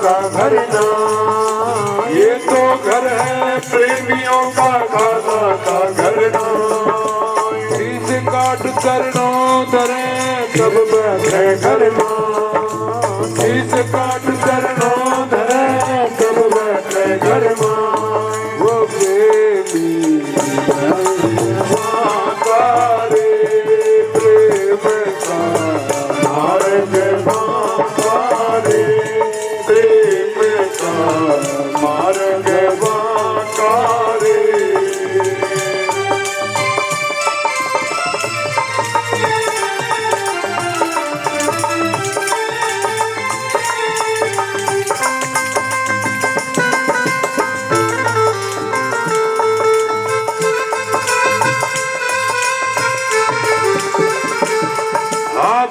का घर ना, ये तो घर है प्रेमियों का खाना का घर ना। इस काट करनो धरे सब बैठे घर ना, इस काट करनो धरे सब बैठे घर ना। वो प्रेमी मारे प्रेम का मार्ग बाकारे, प्रेम का मार्ग बाकारे।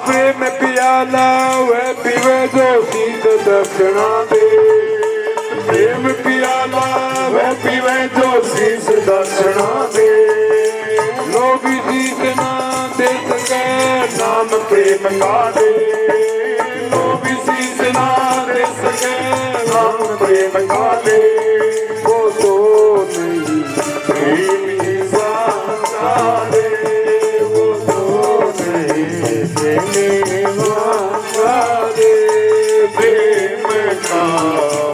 प्रेम पियाला वह पीवे जो शीत दक्षिणा दे, प्रेम पियाला वह पीवे जो शीस दक्षिणा दे। लोग शीस ना दे सके नाम प्रेम का दे, लोग शीस ना दे सके नाम प्रेम का दे। वो तो नहीं प्रेमी साचा दे, वो तो नहीं प्रेमी मारे, प्रेम का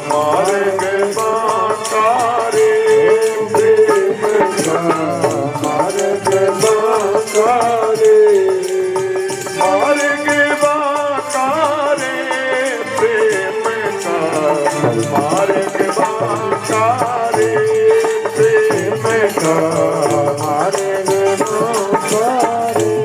मार्ग बाकारे, प्रेम का मार्ग बाकारे, मार्ग बाकारे, प्रेम का मार्ग बाकारे, प्रेम का मार्ग बाकारे।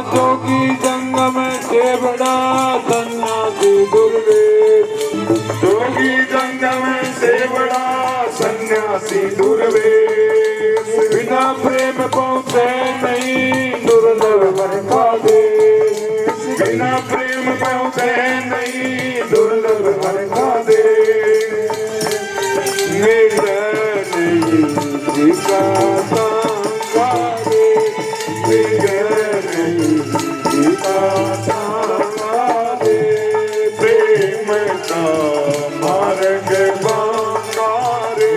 जोगी जंग में से बड़ा सन्यासी दुर्वेश, जोगी जंग में से बड़ा सन्यासी दुर्वेश। बिना प्रेम पहुँचे नहीं दुर्लभ वर का देश, बिना प्रेम पहुँचे नहीं दुर्लभ वर का देश। मेरा नहीं जीता संगारे, प्रेम का मार्ग बाकारे,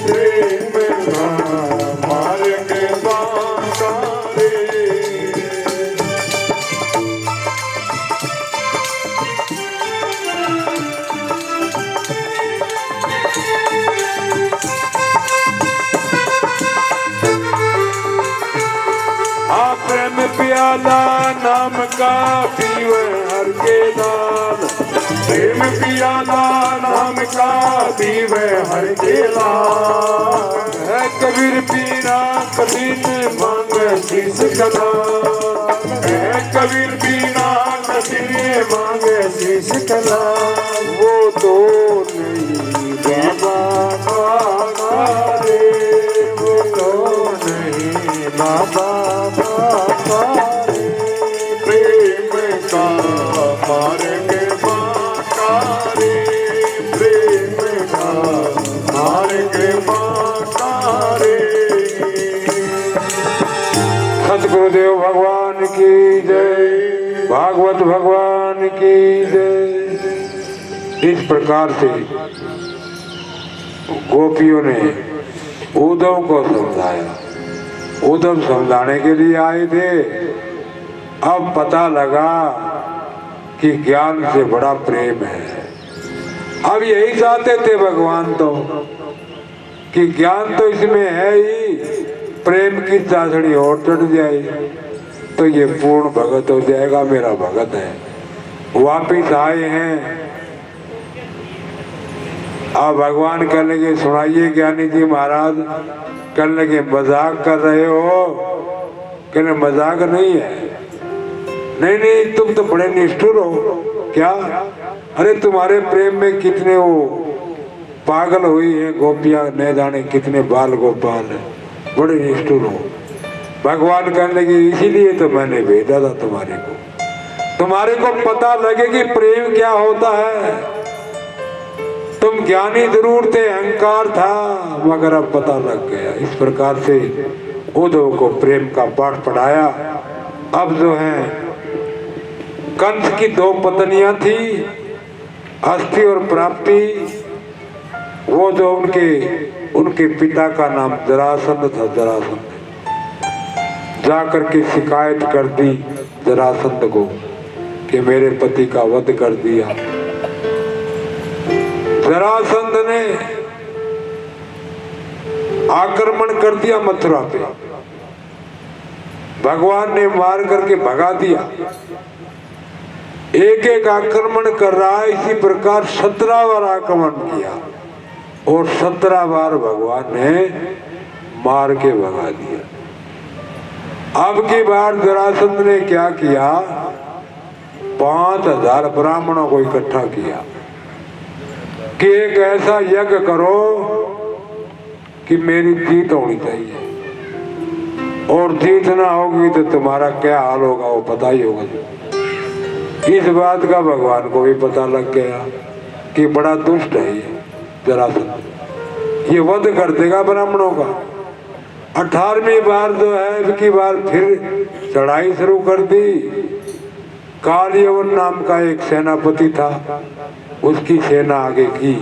प्रेम का मार्ग बाकारे। प्रेम पियाला नाम का पीवे हर के लाल, प्रेम पियाला नाम का पीवे हर के लाल। है कबीर पीना कठिन मांगे शीश कला, है कबीर पीना कठिन मांगे शीश कला। वो तो नहीं बाबा बाकारे, वो तो नहीं बाबा बाकारे, प्रेम का मार्ग बाकारे, प्रेम का मार्ग बाकारे। सतगुरुदेव भगवान की जय, भागवत भगवान की जय। इस प्रकार से गोपियों ने उद्धव को समझाया। उद्धव समझाने के लिए आए थे। अब पता लगा कि ज्ञान से बड़ा प्रेम है। अब यही चाहते थे भगवान तो कि ज्ञान तो इसमें है ही, प्रेम की चाशनी और चढ़ जाए तो ये पूर्ण भगत हो जाएगा, मेरा भगत है। वापिस आए हैं। अब भगवान कहने लगे सुनाइए ज्ञानी जी महाराज। कहने लगे मजाक कर रहे हो? कहने मजाक नहीं है। नहीं नहीं तुम तो बड़े निष्ठुर हो। क्या? अरे तुम्हारे प्रेम में कितने वो पागल हुई है गोपियां, न जाने कितने बाल गोपाल है, बड़े निष्ठुर हो। भगवान कहने लगे इसीलिए तो मैंने भेजा था तुम्हारे को। तुम्हारे को पता लगे कि प्रेम क्या होता है। तुम ज्ञानी जरूर थे, अहंकार था, मगर अब पता लग गया। इस प्रकार से उद्धव को प्रेम का पाठ पढ़ाया। अब जो है कंस की 2 पत्नियां थी, अस्थि और प्राप्ति। वो जो उनके पिता का नाम जरासंध था। जरासंध जाकर के शिकायत कर दी जरासंध को कि मेरे पति का वध कर दिया। जरासंध ने आक्रमण कर दिया मथुरा पे। भगवान ने मार करके भगा दिया। एक एक आक्रमण कर रहा है। इसी प्रकार 17 बार आक्रमण किया और 17 बार भगवान ने मार के भगा दिया। अब की बार जरासंध ने क्या किया, 5000 ब्राह्मणों को इकट्ठा किया कि एक ऐसा यज्ञ करो कि मेरी जीत होनी चाहिए, और जीत ना होगी तो तुम्हारा क्या हाल होगा वो पता ही होगा। इस बात का भगवान को भी पता लग गया कि बड़ा दुष्ट है ये जरासंध, ये वध कर देगा ब्राह्मणों का। 18वीं बार जो है इसकी बार फिर चढ़ाई शुरू कर दी। कालयवन नाम का एक सेनापति था, उसकी सेना आगे की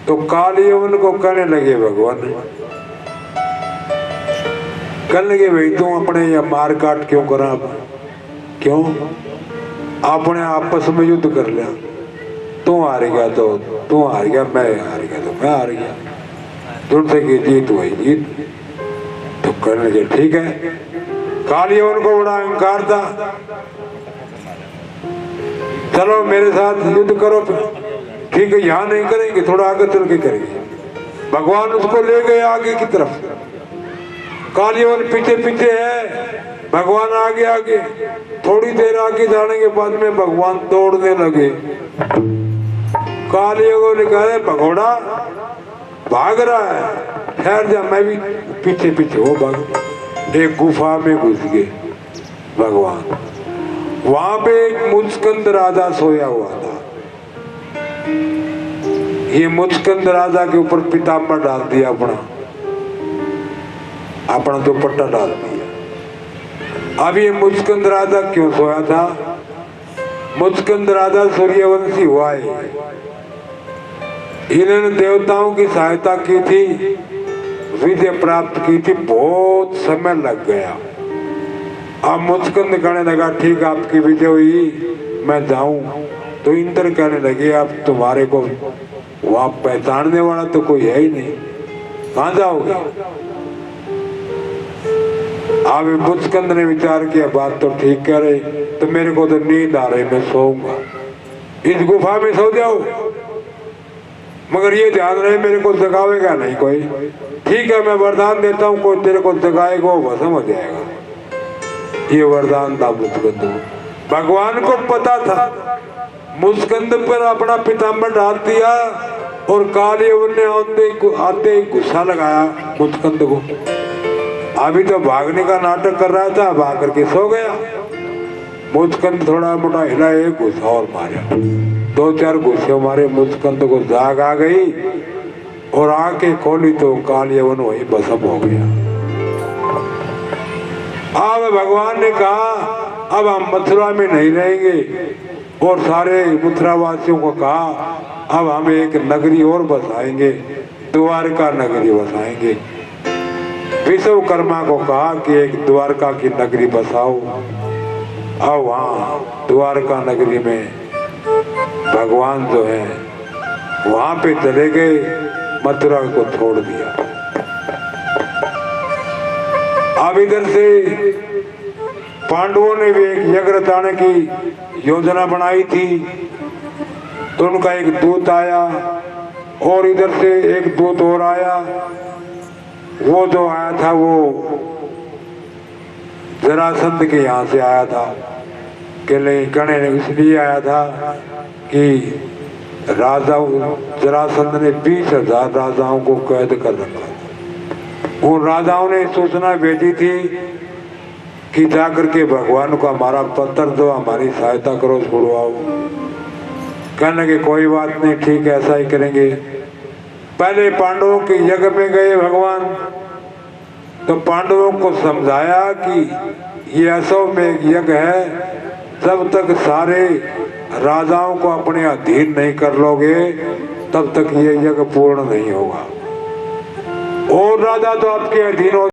तो कालयवन को कहने लगे भगवान, कहने लगे भाई तू अपने या मार काट क्यों करा, क्यों अपने आपस में युद्ध कर लिया। तू हार गया तो तू हार गया, मैं हार गया तो मैं हार गया, तुमसे की जीत वही जीत। तो कहने लगे ठीक है। कालयवन को बड़ा अहंकार था, चलो मेरे साथ युद्ध करो। ठीक है, यहाँ नहीं करेंगे, थोड़ा आगे चल के करेंगे। भगवान उसको ले गए आगे की तरफ। कालयवन पीछे पीछे है, भगवान आगे आगे। थोड़ी देर आगे जाने के बाद में भगवान दौड़ने लगे। कालयवन ने कहा भगोड़ा भाग रहा है, ठहर जा, मैं भी पीछे पीछे हो भाग। एक गुफा में घुस गए भगवान। वहां पे एक मुचकंद राजा सोया हुआ था। ये मुचकंद राजा के ऊपर पीताम्बर डाल दिया, अपना दुपट्टा डाल दिया। अब ये मुचकंद राजा क्यों सोया था? मुचकंद राजा सूर्यवंशी हुआ है। इन्होंने देवताओं की सहायता की थी, विजय प्राप्त की थी, बहुत समय लग गया। अब मुचकंद कहने लगा ठीक आपकी विजय हुई, मैं जाऊं। तो इंद्र कहने लगे अब तुम्हारे को वहां पहचानने वाला तो कोई है ही नहीं, कहां जाओगे? अब मुचकंद ने विचार किया बात तो ठीक कह रहे, तो मेरे को तो नींद आ रही, मैं सोऊंगा, इस गुफा में सो जाओ, मगर ये ध्यान रहे मेरे को जगावेगा नहीं कोई। ठीक है, मैं वरदान देता हूँ, कोई तेरे को जगाएगा वो भस्म हो जाएगा। ये वरदान था मुचकंद। भगवान को पता था, मुचकंद पर अपना पीताम्बर डाल दिया और कालयवन ने आते ही गुस्सा लगाया मुचकंद को। अभी तो भागने का नाटक कर रहा था, भाग करके सो गया। मुचकंद थोड़ा मोटा हिला, एक गुस्सा और मारा, 2-4 गुस्से मारे, मुचकंद को जाग आ गई और आंखें खोली तो कालयवन वही भस्म हो गया। अब भगवान ने कहा अब हम मथुरा में नहीं रहेंगे, और सारे मथुरा वासियों को कहा अब हम एक नगरी और बसाएंगे, द्वारका नगरी बसाएंगे। विश्वकर्मा को कहा कि एक द्वारका की नगरी बसाओ। अब वहाँ द्वारका नगरी में भगवान जो है वहां पे चले गए, मथुरा को छोड़ दिया। अब इधर से पांडवों ने भी एक यज्ञ रचाने की योजना बनाई थी, तो उनका एक दूत आया और इधर से एक दूत और आया। वो जो आया था वो जरासंध के यहाँ से आया था, कहने इसलिए आया था कि राजा जरासंध ने 20,000 राजाओं को कैद कर रखा था। उन राजाओं ने सूचना भेजी थी कि जाकर के भगवान को हमारा पत्र दो, हमारी सहायता करो, छुड़वाओ। कहने लगे कोई बात नहीं, ठीक है, ऐसा ही करेंगे। पहले पांडवों के यज्ञ में गए भगवान, तो पांडवों को समझाया कि ये असल में एक यज्ञ है, जब तक सारे राजाओं को अपने अधीन नहीं कर लोगे तब तक ये यज्ञ पूर्ण नहीं होगा। और राजा तो आपके अधीन हो